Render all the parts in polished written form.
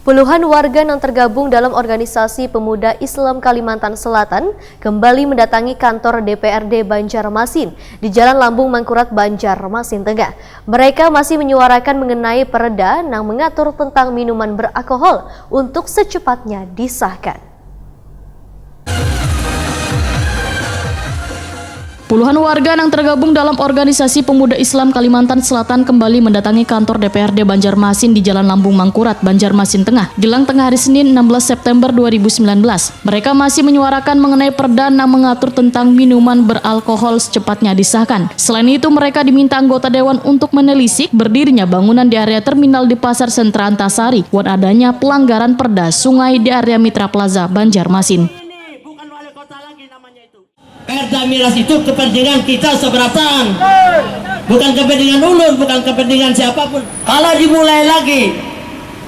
Puluhan warga yang tergabung dalam organisasi Pemuda Islam Kalimantan Selatan kembali mendatangi kantor DPRD Banjarmasin di Jalan Lambung Mangkurat, Banjarmasin Tengah. Mereka masih menyuarakan mengenai perda yang mengatur tentang minuman beralkohol untuk secepatnya disahkan. Puluhan warga yang tergabung dalam organisasi Pemuda Islam Kalimantan Selatan kembali mendatangi kantor DPRD Banjarmasin di Jalan Lambung Mangkurat, Banjarmasin Tengah, jelang tengah hari Senin 16 September 2019. Mereka masih menyuarakan mengenai perda yang mengatur tentang minuman beralkohol secepatnya disahkan. Selain itu, mereka diminta anggota Dewan untuk menelisik berdirinya bangunan di area terminal di Pasar Sentra Antasari, buat adanya pelanggaran perda sungai di area Mitra Plaza, Banjarmasin. Perda miras itu kepentingan kita seberatan, bukan kepentingan ulun, bukan kepentingan siapapun. Kalau dimulai lagi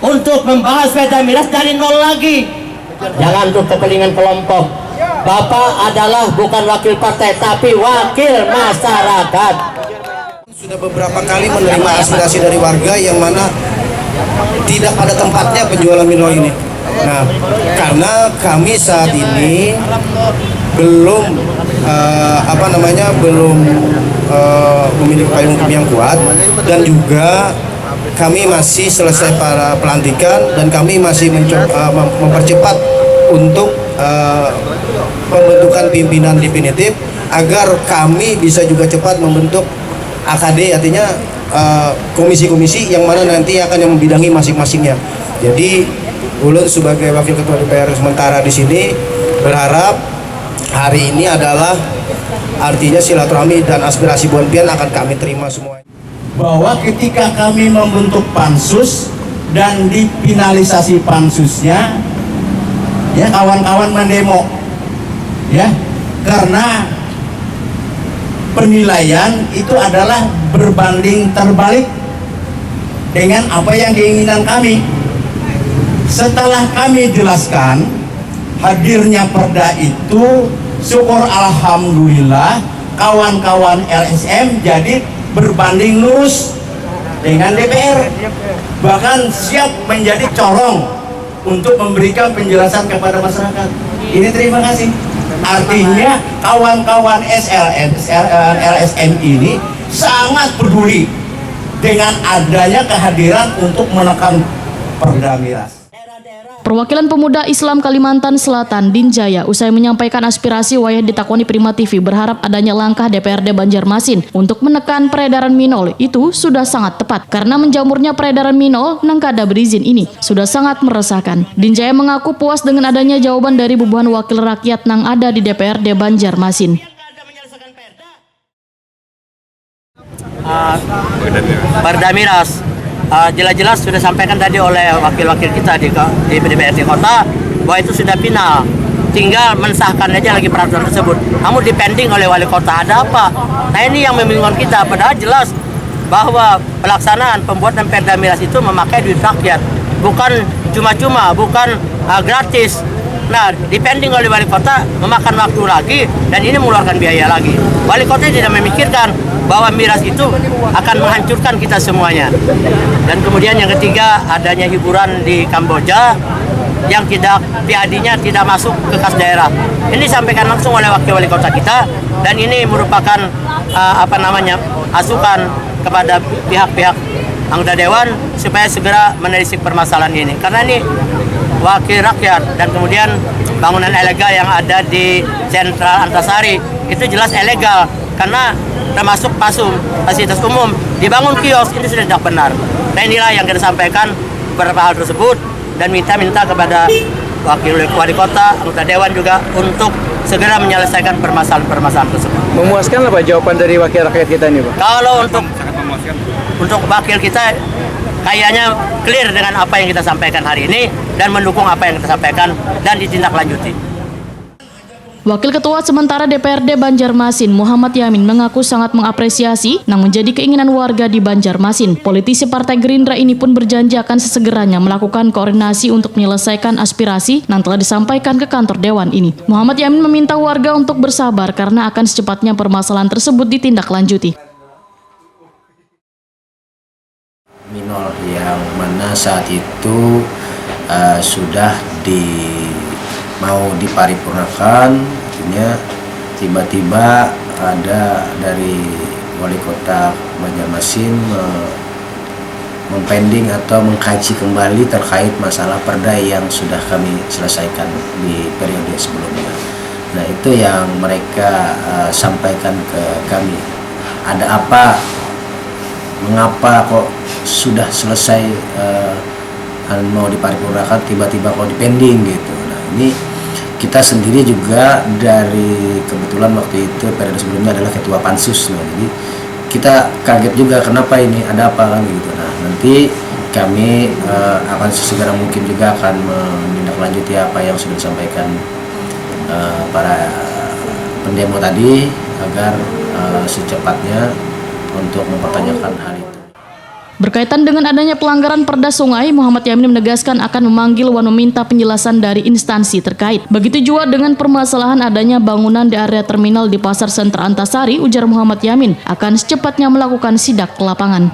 untuk membahas perda miras dari nol lagi, jangan untuk kepentingan kelompok. Bapak adalah bukan wakil partai tapi wakil masyarakat. Sudah beberapa kali menerima aspirasi dari warga yang mana tidak pada tempatnya penjualan mineral ini. Nah, karena kami saat ini belum belum memiliki payung hukum yang kuat, dan juga kami masih selesai para pelantikan dan kami masih mempercepat untuk pembentukan pimpinan definitif agar kami bisa juga cepat membentuk AKD, artinya komisi-komisi yang mana nanti akan yang membidangi masing-masingnya. Jadi ulun sebagai wakil ketua DPR sementara di sini berharap hari ini adalah artinya silaturahmi dan aspirasi Buan Pian akan kami terima semua. Bahwa ketika kami membentuk pansus dan dipinalisasi pansusnya, ya kawan-kawan mendemo, ya karena penilaian itu adalah berbanding terbalik dengan apa yang keinginan kami. Setelah kami jelaskan hadirnya perda itu, syukur alhamdulillah kawan-kawan LSM jadi berbanding lurus dengan DPR, bahkan siap menjadi corong untuk memberikan penjelasan kepada masyarakat. Ini terima kasih. Artinya kawan-kawan LSM ini sangat peduli dengan adanya kehadiran untuk menekan perda miras. Perwakilan Pemuda Islam Kalimantan Selatan, Dinjaya, usai menyampaikan aspirasi wayah ditakoni Prima TV berharap adanya langkah DPRD Banjarmasin untuk menekan peredaran minol itu sudah sangat tepat karena menjamurnya peredaran minol nang kada berizin ini sudah sangat meresahkan. Dinjaya mengaku puas dengan adanya jawaban dari bubuhan wakil rakyat nang ada di DPRD Banjarmasin. Perda miras jelas-jelas sudah sampaikan tadi oleh wakil-wakil kita di DPRD Kota bahwa itu sudah final, tinggal mensahkan aja lagi peraturan tersebut. Namun dipending oleh wali kota ada apa? Nah ini yang membingungkan kita, padahal jelas bahwa pelaksanaan pembuatan perda miras itu memakai duit rakyat, bukan cuma-cuma, bukan gratis. Nah, dipending oleh wali kota memakan waktu lagi dan ini mengeluarkan biaya lagi. Wali kota tidak memikirkan bahwa miras itu akan menghancurkan kita semuanya. Dan kemudian yang ketiga, adanya hiburan di Kamboja yang tidak PAD-nya tidak masuk ke kas daerah. Ini disampaikan langsung oleh wakil wali kota kita dan ini merupakan masukan kepada pihak-pihak anggota dewan supaya segera menelisik permasalahan ini. Karena ini wakil rakyat dan kemudian bangunan ilegal yang ada di Sentral Antasari itu jelas ilegal karena termasuk fasilitas umum, dibangun kios, ini sudah tidak benar. Nah inilah yang kita sampaikan beberapa hal tersebut dan minta kepada wakil wali kota, anggota dewan juga untuk segera menyelesaikan permasalahan tersebut. Memuaskan apa jawaban dari wakil rakyat kita ini, Pak? Kalau untuk wakil kita kayaknya clear dengan apa yang kita sampaikan hari ini dan mendukung apa yang kita sampaikan dan ditindaklanjuti. Wakil Ketua sementara DPRD Banjarmasin, Muhammad Yamin, mengaku sangat mengapresiasi yang menjadi keinginan warga di Banjarmasin. Politisi Partai Gerindra ini pun berjanji akan sesegeranya melakukan koordinasi untuk menyelesaikan aspirasi yang telah disampaikan ke kantor dewan ini. Muhammad Yamin meminta warga untuk bersabar karena akan secepatnya permasalahan tersebut ditindaklanjuti. Minol yang mana saat itu sudah mau diparipurnakan, artinya tiba-tiba ada dari Wali Kota Banjarmasin mempending atau mengkaji kembali terkait masalah perda yang sudah kami selesaikan di periode sebelumnya. Nah, itu yang mereka sampaikan ke kami. Ada apa? Mengapa kok sudah selesai mau diparipurnakan tiba-tiba kok dipending gitu. Nah, ini kita sendiri juga dari kebetulan waktu itu periode sebelumnya adalah ketua pansus. Nah, jadi kita kaget juga kenapa ini, ada apa kan gitu. Nah, nanti kami akan sesegera mungkin juga akan menindaklanjuti apa yang sudah disampaikan para pendemo tadi agar secepatnya untuk mempertanyakan hal itu. Berkaitan dengan adanya pelanggaran Perda Sungai, Muhammad Yamin menegaskan akan memanggil dan meminta penjelasan dari instansi terkait. Begitu juga dengan permasalahan adanya bangunan di area terminal di Pasar Senter Antasari, ujar Muhammad Yamin akan secepatnya melakukan sidak ke lapangan.